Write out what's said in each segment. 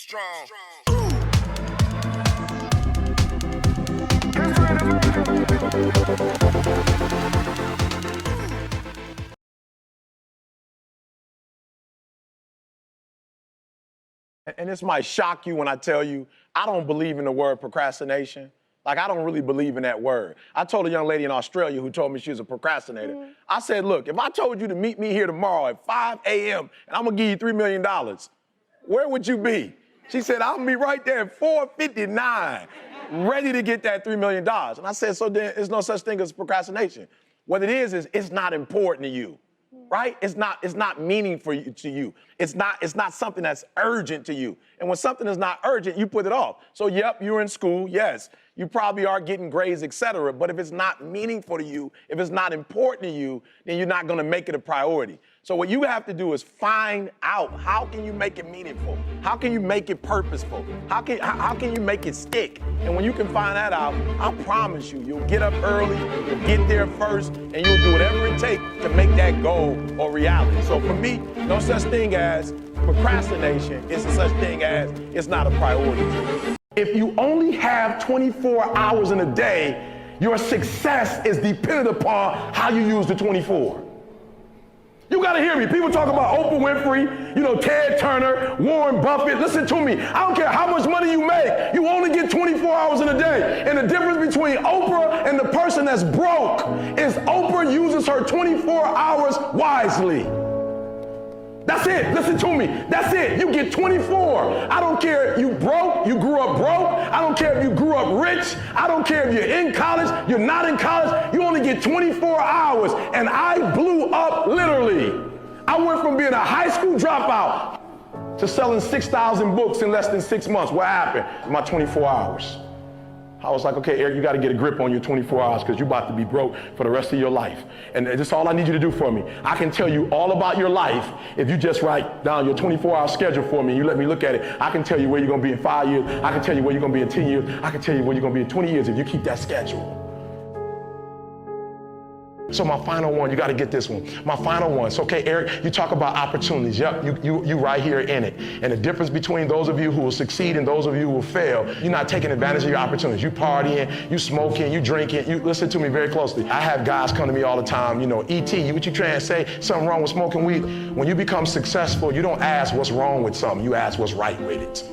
strong. And this might shock you when I tell you, I don't believe in the word procrastination. Like, I don't really believe in that word. I told a young lady in Australia who told me she was a procrastinator. I said, look, if I told you to meet me here tomorrow at 5 a.m. and I'm gonna give you $3 million, where would you be? She said, I'll be right there at 4:59, ready to get that $3 million. And I said, so then there's no such thing as procrastination. What it is it's not important to you. Right? It's not meaningful to you. It's not something that's urgent to you. And when something is not urgent, you put it off. So yep, you're in school, yes. You probably are getting grades, etc. But if it's not meaningful to you, if it's not important to you, then you're not gonna make it a priority. So what you have to do is find out, how can you make it meaningful? How can you make it purposeful? How can you make it stick? And when you can find that out, I promise you, you'll get up early, you'll get there first, and you'll do whatever it takes to make that goal or reality. So for me, no such thing as procrastination. It's such thing as it's not a priority. If you only have 24 hours in a day, your success is dependent upon how you use the 24. You gotta hear me. People talk about Oprah Winfrey, Ted Turner, Warren Buffett. Listen to me. I don't care how much money you make. You only get 24 hours in a day. And the difference between Oprah and the person that's broke is Oprah uses her 24 hours wisely. That's it. Listen to me. That's it. You get 24. I don't care if you broke, you grew up broke. I don't care if you grew up rich. I don't care if you're in college, you're not in college. You only get 24 hours. And I blew up literally. I went from being a high school dropout to selling 6,000 books in less than 6 months. What happened? In my 24 hours. I was like, okay, Eric, you got to get a grip on your 24 hours because you're about to be broke for the rest of your life. And that's all I need you to do for me. I can tell you all about your life if you just write down your 24-hour schedule for me and you let me look at it. I can tell you where you're going to be in 5 years. I can tell you where you're going to be in 10 years. I can tell you where you're going to be in 20 years if you keep that schedule. So my final one, you got to get this one. My final one. So, okay, Eric, you talk about opportunities. Yep, you right here in it. And the difference between those of you who will succeed and those of you who will fail, you're not taking advantage of your opportunities. You partying, you smoking, you drinking. You listen to me very closely. I have guys come to me all the time, E.T., what you trying to say? Something wrong with smoking weed? When you become successful, you don't ask what's wrong with something. You ask what's right with it.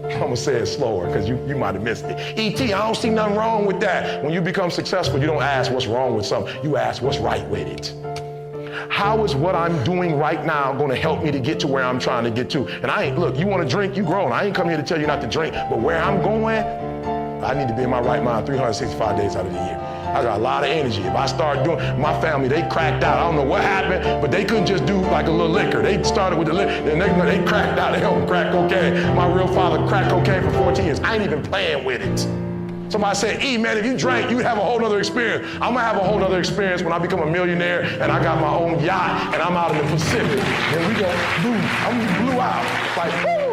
I'm gonna say it slower because you might have missed it. E.T., I don't see nothing wrong with that. When you become successful, you don't ask what's wrong with something. You ask what's right with it. How is what I'm doing right now gonna help me to get to where I'm trying to get to? And look, you wanna drink, you grown. I ain't come here to tell you not to drink, but where I'm going, I need to be in my right mind 365 days out of the year. I got a lot of energy. If I start doing, my family, they cracked out. I don't know what happened, but they couldn't just do like a little liquor. They started with the liquor, and they cracked out. They helped crack cocaine. My real father cracked cocaine for 14 years. I ain't even playing with it. Somebody said, man, if you drank, you'd have a whole nother experience. I'm gonna have a whole nother experience when I become a millionaire and I got my own yacht and I'm out in the Pacific. And we go, boom, I'm blew out. Like, woo!